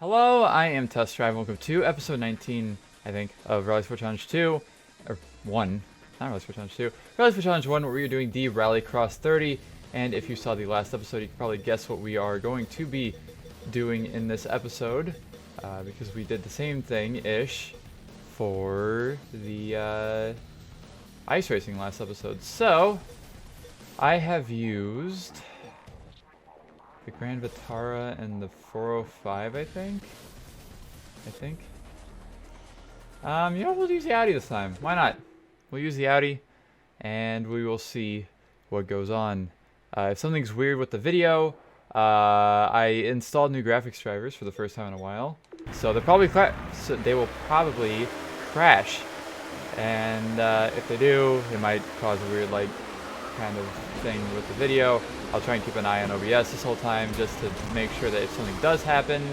Hello, I am Test Drive. Welcome to episode 19, I think, of RalliSport Challenge 2, or 1, not RalliSport Challenge 2, RalliSport Challenge 1, where we are doing the Rallycross 30, and if you saw the last episode, you can probably guess what we are going to be doing in this episode, because we did the same thing-ish for the ice racing last episode. So, I have used the Grand Vitara and the 405, I think. You know, we'll use the Audi this time. Why not? We'll use the Audi, and we will see what goes on. If something's weird with the video, I installed new graphics drivers for the first time in a while, so they will probably crash. And if they do, it might cause a weird, like, kind of thing with the video. I'll try and keep an eye on OBS this whole time just to make sure that if something does happen,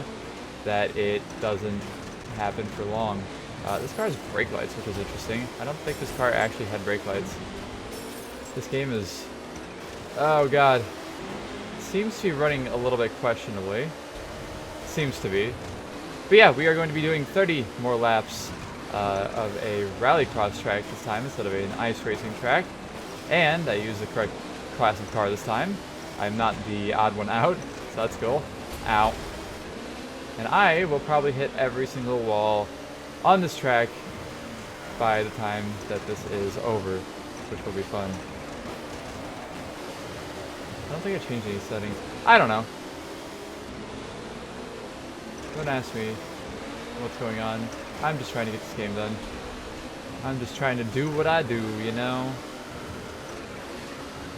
that it doesn't happen for long. This car has brake lights, which is interesting. I don't think this car actually had brake lights. This game is... oh god. Seems to be running a little bit questionably. Seems to be. But yeah, we are going to be doing 30 more laps of a rallycross track this time instead of an ice racing track. And I used the correct class of car this time. I'm not the odd one out, so that's cool. Ow. And I will probably hit every single wall on this track by the time that this is over, which will be fun. I don't think I changed any settings. I don't know. Don't ask me what's going on. I'm just trying to get this game done. I'm just trying to do what I do, you know?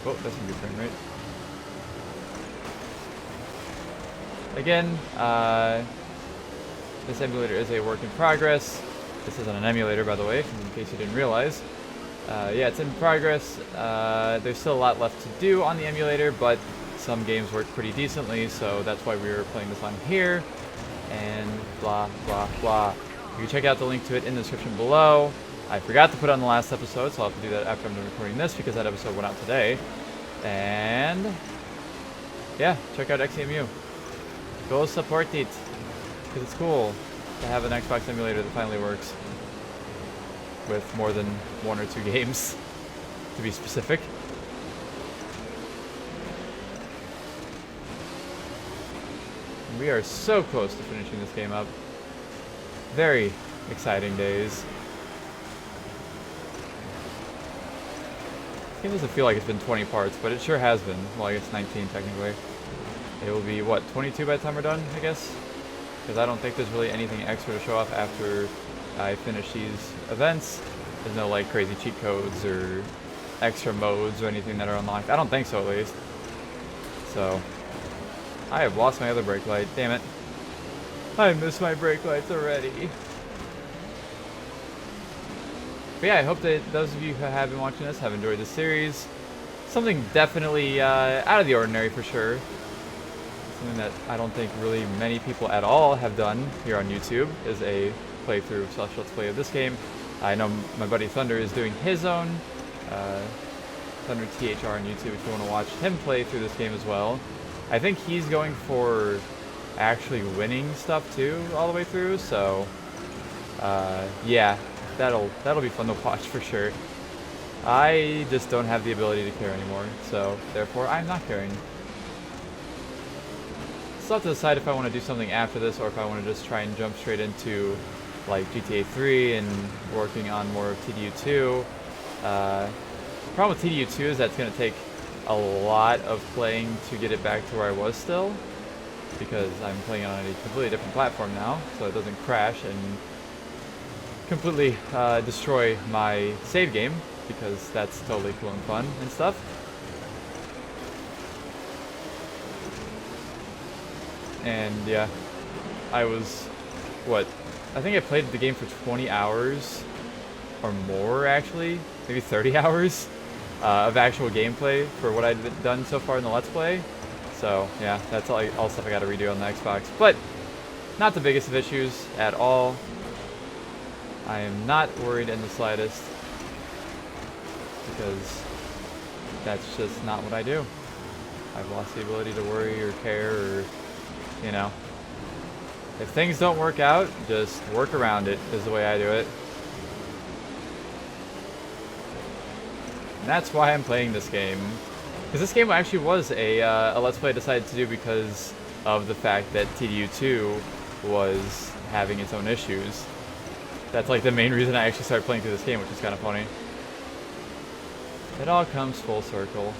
Oh, that's a good frame rate. Again, this emulator is a work in progress. This isn't an emulator, by the way, in case you didn't realize. Yeah, it's in progress. There's still a lot left to do on the emulator, but some games work pretty decently, so that's why we were playing this on here. And blah, blah, blah. You can check out the link to it in the description below. I forgot to put it on the last episode, so I'll have to do that after I'm done recording this because that episode went out today. And yeah, check out XEMU. Go support it, because it's cool to have an Xbox emulator that finally works with more than 1 or 2 games, to be specific. We are so close to finishing this game up. Very exciting days. This game doesn't feel like it's been 20 parts, but it sure has been. Well, I guess 19 technically. It will be, what, 22 by the time we're done, I guess? Because I don't think there's really anything extra to show off after I finish these events. There's no, like, crazy cheat codes or extra modes or anything that are unlocked. I don't think so, at least. So, I have lost my other brake light. Damn it. I miss my brake lights already. But yeah, I hope that those of you who have been watching this have enjoyed this series. Something definitely out of the ordinary for sure. Something that I don't think really many people at all have done here on YouTube is a playthrough / let's play of this game. I know my buddy Thunder is doing his own, Thunder THR on YouTube if you want to watch him play through this game as well. I think he's going for actually winning stuff too all the way through, so yeah. That'll be fun to watch for sure. I just don't have the ability to care anymore, so therefore I'm not caring. Still have to decide if I want to do something after this or if I want to just try and jump straight into like GTA 3 and working on more of TDU2. The problem with TDU2 is that it's going to take a lot of playing to get it back to where I was still, because I'm playing on a completely different platform now, so it doesn't crash and completely destroy my save game, because that's totally cool and fun and stuff. And yeah, I was, what, I think I played the game for 20 hours or more actually, maybe 30 hours of actual gameplay for what I've done so far in the Let's Play. So yeah, that's all stuff I gotta redo on the Xbox, but not the biggest of issues at all. I am not worried in the slightest, because that's just not what I do. I've lost the ability to worry or care or, you know, If things don't work out, just work around it, is the way I do it. And that's why I'm playing this game. Because this game actually was a Let's Play I decided to do because of the fact that TDU2 was having its own issues. That's like the main reason I actually started playing through this game, which is kind of funny. It all comes full circle.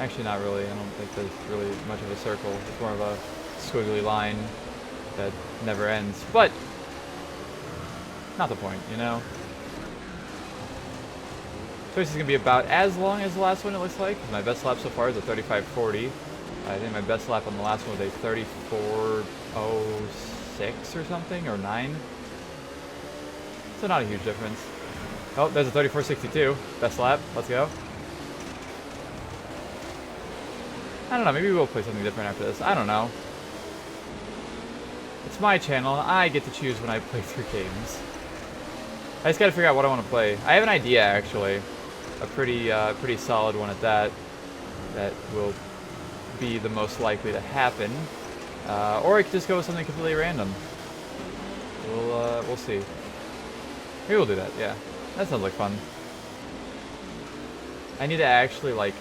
Actually, not really. I don't think there's really much of a circle. It's more of a squiggly line that never ends. But, not the point, you know? So this is going to be about as long as the last one, it looks like. My best lap so far is a 35:40. I think my best lap on the last one was a 34:06 or something, or 9. So not a huge difference. Oh, there's a 34:62. Best lap. Let's go. I don't know. Maybe we'll play something different after this. I don't know. It's my channel. I get to choose when I play through games. I just gotta figure out what I want to play. I have an idea, actually. A pretty solid one at that. That will be the most likely to happen. Or I could just go with something completely random. We'll see. Maybe we'll do that, yeah. That sounds like fun. I need to actually, like,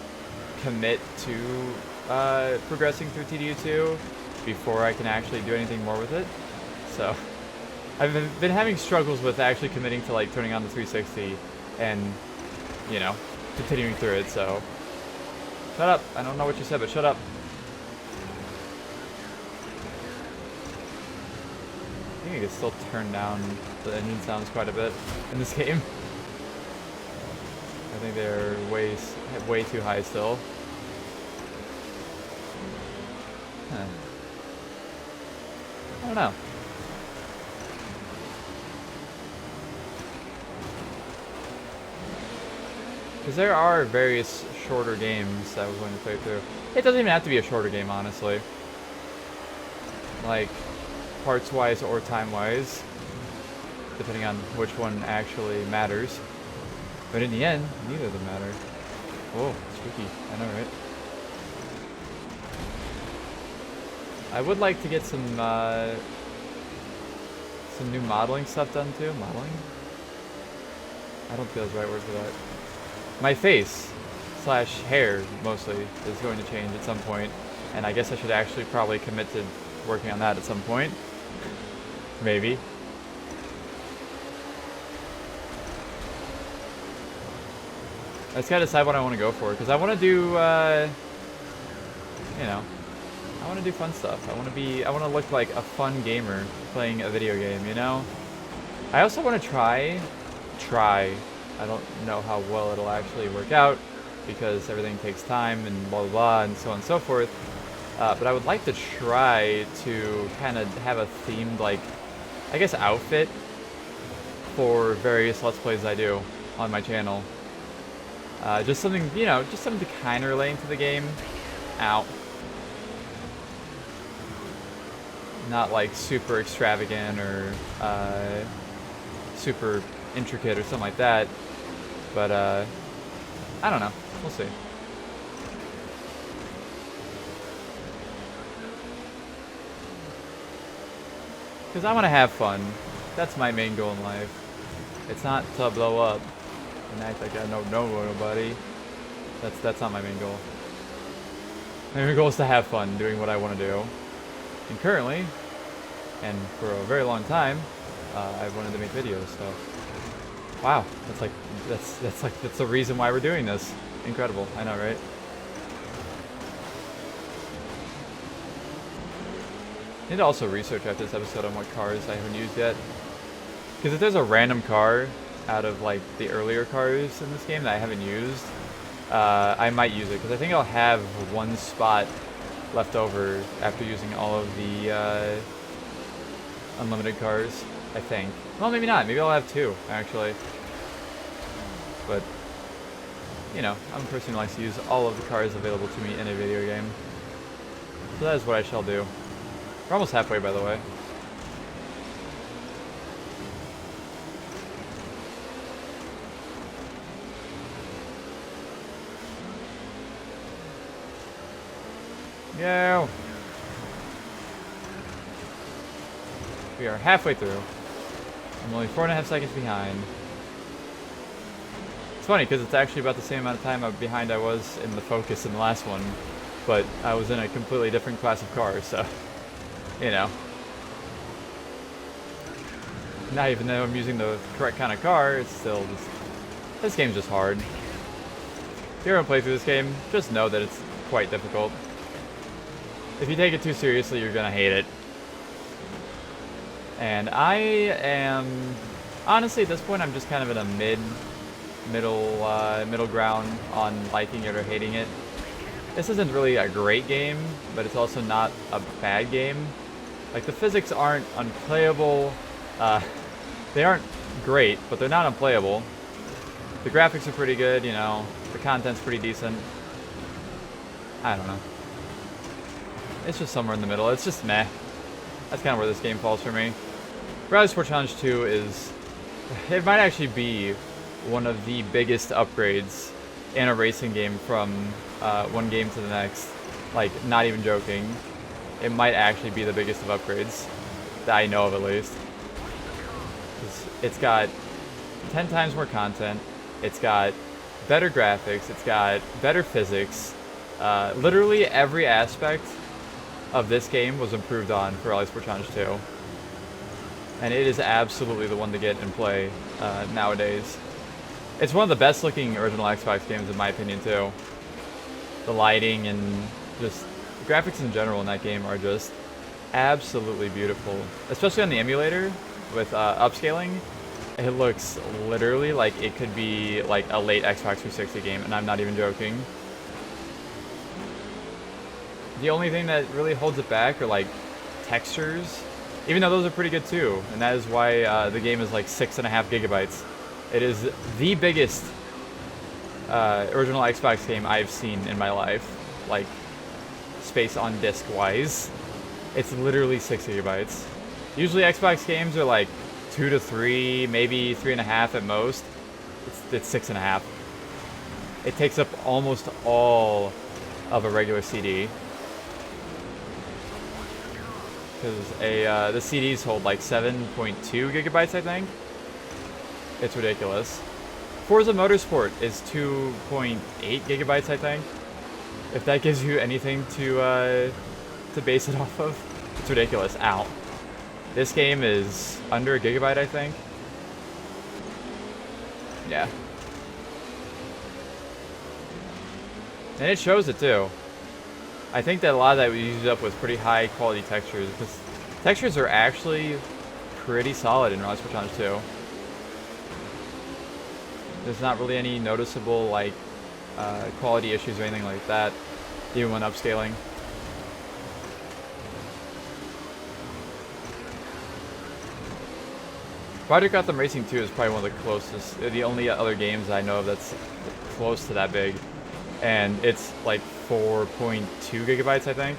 commit to progressing through TDU2 before I can actually do anything more with it. So, I've been having struggles with actually committing to, like, turning on the 360 and, you know, continuing through it, so. Shut up. I don't know what you said, but shut up. I think I can still turn down the engine sounds quite a bit in this game. I think they're way too high still. Huh. I don't know. Because there are various shorter games that I was going to play through. It doesn't even have to be a shorter game, honestly. Like, parts-wise or time-wise, depending on which one actually matters. But in the end, neither of them matter. Oh, spooky. I know, right? I would like to get some new modeling stuff done too. Modeling? I don't feel the right word for that. My face / hair, mostly, is going to change at some point, and I guess I should actually probably commit to working on that at some point. Maybe. I just gotta decide what I want to go for, because I want to do, you know, I want to do fun stuff. I want to look like a fun gamer playing a video game, you know? I also want to try, I don't know how well it'll actually work out, because everything takes time and blah blah blah and so on and so forth. But I would like to try to kind of have a themed, like, I guess, outfit for various Let's Plays I do on my channel. Just something, you know, just something to kind of relate to the game. Ow. Not like super extravagant or super intricate or something like that. But, I don't know. We'll see. Because I want to have fun. That's my main goal in life. It's not to blow up and act like I don't know nobody. That's not my main goal. My main goal is to have fun doing what I want to do. And currently, and for a very long time, I've wanted to make videos, so. Wow, that's the reason why we're doing this. Incredible, I know, right? I need to also research after this episode on what cars I haven't used yet. Because if there's a random car out of, like, the earlier cars in this game that I haven't used, I might use it. Because I think I'll have one spot left over after using all of the unlimited cars, I think. Well, maybe not. Maybe I'll have 2, actually. But, you know, I'm a person who likes to use all of the cars available to me in a video game. So that is what I shall do. We're almost halfway, by the way. Yo! We are halfway through. I'm only 4.5 seconds behind. It's funny because it's actually about the same amount of time behind I was in the Focus in the last one, but I was in a completely different class of cars, so, you know. Now, even though I'm using the correct kind of car, it's still just... This game's just hard. If you ever play through this game, just know that it's quite difficult. If you take it too seriously, you're gonna hate it. And I am... Honestly, at this point, I'm just kind of in a middle ground on liking it or hating it. This isn't really a great game, but it's also not a bad game. Like, the physics aren't unplayable. They aren't great, but they're not unplayable. The graphics are pretty good, you know. The content's pretty decent. I don't know. It's just somewhere in the middle. It's just meh. That's kind of where this game falls for me. RalliSport Challenge 2 is... It might actually be one of the biggest upgrades in a racing game from one game to the next. Like, not even joking. It might actually be the biggest of upgrades that I know of, at least. It's got 10 times more content. It's got better graphics. It's got better physics. Literally every aspect of this game was improved on for RalliSport Challenge 2. And it is absolutely the one to get and play nowadays. It's one of the best looking original Xbox games in my opinion too. The lighting and just the graphics in general in that game are just absolutely beautiful. Especially on the emulator with upscaling. It looks literally like it could be like a late Xbox 360 game, and I'm not even joking. The only thing that really holds it back are like textures, even though those are pretty good too, and that is why the game is like 6.5 gigabytes. It is the biggest original Xbox game I've seen in my life, like space on disk wise. It's literally 6 gigabytes. Usually Xbox games are like 2 to 3, maybe 3.5 at most. It's 6.5. It takes up almost all of a regular CD. Because the CDs hold like 7.2 gigabytes, I think. It's ridiculous. Forza Motorsport is 2.8 gigabytes, I think. If that gives you anything to base it off of, it's ridiculous. Ow. This game is under a gigabyte, I think. Yeah. And it shows it too. I think that a lot of that was used up with pretty high quality textures, because textures are actually pretty solid in RalliSport Challenge 2. There's not really any noticeable like quality issues or anything like that, even when upscaling. Project Gotham Racing 2 is probably one of the closest, the only other games I know of that's close to that big. And it's like 4.2 gigabytes, I think.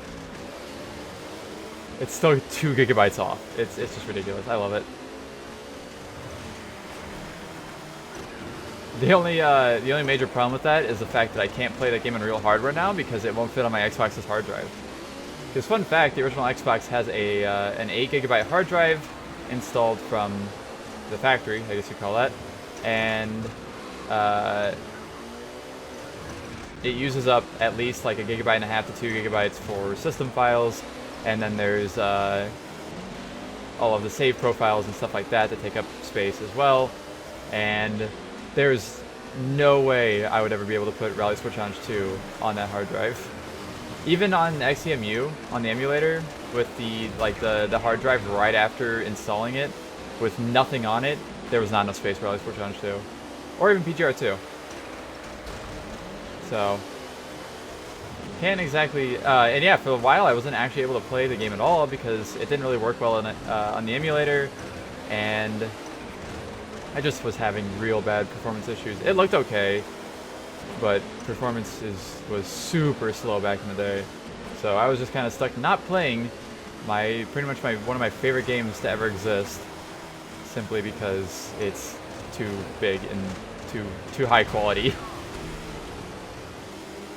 It's still 2 gigabytes off. It's just ridiculous. I love it. The only major problem with that is the fact that I can't play that game in real hardware now because it won't fit on my Xbox's hard drive. Because fun fact, the original Xbox has an 8 gigabyte hard drive installed from the factory, I guess you call that, and it uses up at least like 1.5 gigabytes to 2 gigabytes for system files, and then there's all of the save profiles and stuff like that take up space as well. And there's no way I would ever be able to put RalliSport Challenge 2 on that hard drive. Even on XEMU, on the emulator, with the hard drive right after installing it, with nothing on it, there was not enough space for RalliSport Challenge 2. Or even PGR2. So, can't exactly... and yeah, for a while I wasn't actually able to play the game at all because it didn't really work well on the emulator, and I just was having real bad performance issues. It looked okay, but performance was super slow back in the day. So I was just kind of stuck not playing pretty much one of my favorite games to ever exist, simply because it's too big and too high quality.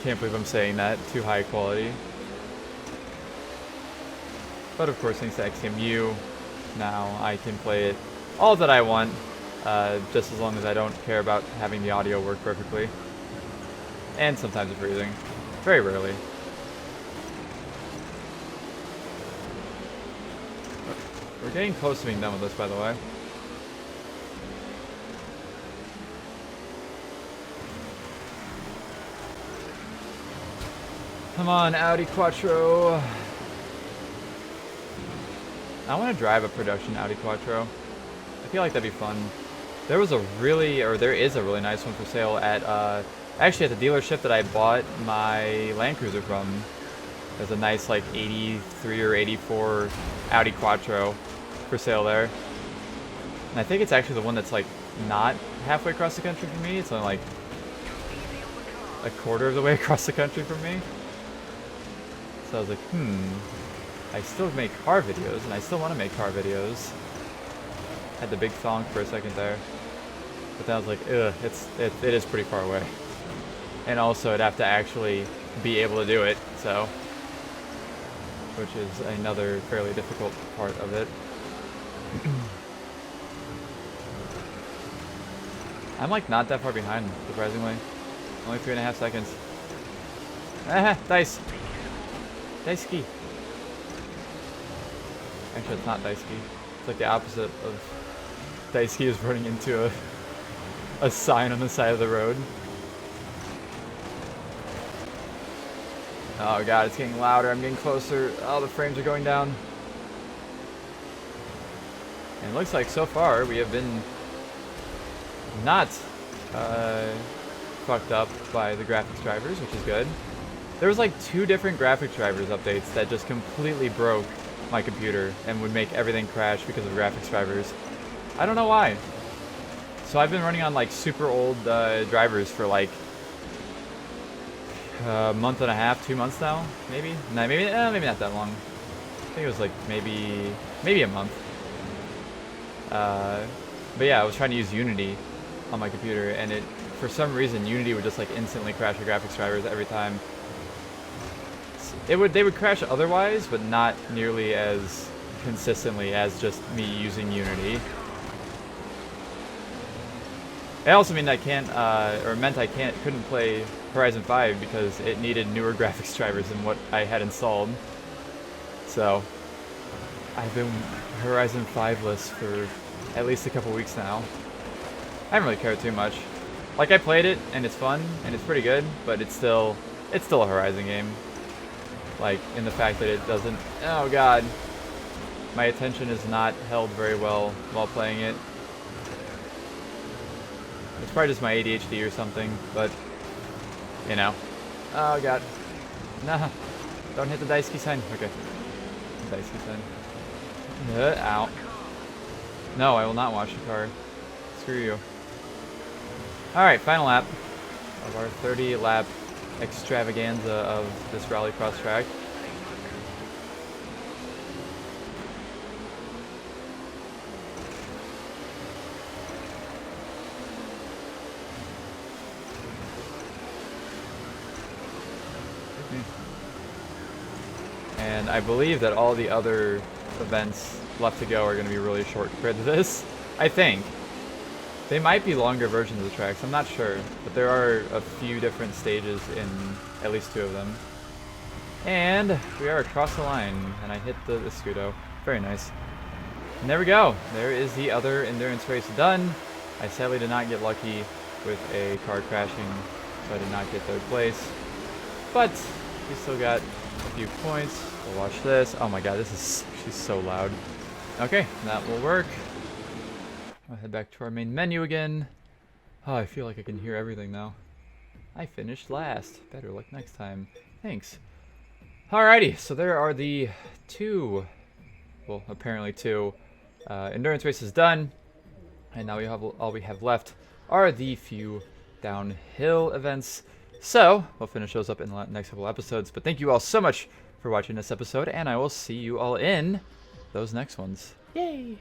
Can't believe I'm saying that, too high quality. But of course, thanks to XEMU, now I can play it all that I want, just as long as I don't care about having the audio work perfectly. And sometimes it's freezing. Very rarely. We're getting close to being done with this, by the way. Come on, Audi Quattro. I want to drive a production Audi Quattro. I feel like that'd be fun. There is a really nice one for sale at, actually at the dealership that I bought my Land Cruiser from. There's a nice, like, 83 or 84 Audi Quattro for sale there. And I think it's actually the one that's, like, not halfway across the country from me. It's only, like, a quarter of the way across the country from me. So I was like, I still make car videos, and I still want to make car videos. Had the big thonk for a second there. But then I was like, ugh, it is pretty far away. And also, I'd have to actually be able to do it, so. Which is another fairly difficult part of it. I'm like not that far behind, surprisingly. Only 3.5 seconds. Ah, dice! Dice ski. Actually, it's not dice ski. It's like the opposite of dice ski is running into a sign on the side of the road. Oh god, it's getting louder. I'm getting closer. Oh, the frames are going down. And it looks like so far we have been not fucked up by the graphics drivers, which is good. There was like 2 different graphics drivers updates that just completely broke my computer and would make everything crash because of graphics drivers. I don't know why. So I've been running on like super old drivers for like a month and a half, 2 months now, maybe. No, maybe not that long. I think it was like maybe a month. But yeah, I was trying to use Unity on my computer, and for some reason Unity would just like instantly crash the graphics drivers every time. They would crash otherwise, but not nearly as consistently as just me using Unity. It also meant I couldn't play Horizon 5 because it needed newer graphics drivers than what I had installed. So I've been Horizon 5-less for at least a couple weeks now. I haven't really cared too much. Like, I played it and it's fun and it's pretty good, but it's still a Horizon game. Like, in the fact that it doesn't... Oh god. My attention is not held very well while playing it. It's probably just my ADHD or something, but... You know. Oh god. Nah. Don't hit the dice key sign. Okay. Dice key sign. Ow. No, I will not wash the car. Screw you. Alright, final lap of our 30-lap extravaganza of this Rallycross track. And I believe that all the other events left to go are going to be really short compared to this. I think. They might be longer versions of the tracks, I'm not sure, but there are a few different stages in at least 2 of them. And we are across the line, and I hit the Scudo. Very nice. And there we go. There is the other endurance race done. I sadly did not get lucky with a car crashing, so I did not get 3rd place. But we still got a few points. We'll watch this. Oh my god, she's so loud. Okay, that will work. I'll head back to our main menu again. Oh, I feel like I can hear everything now. I finished last. Better luck next time. Thanks. Alrighty, so there are the 2, well, apparently 2 endurance races done. And now all we have left are the few downhill events. So, we'll finish those up in the next couple episodes. But thank you all so much for watching this episode, and I will see you all in those next ones. Yay!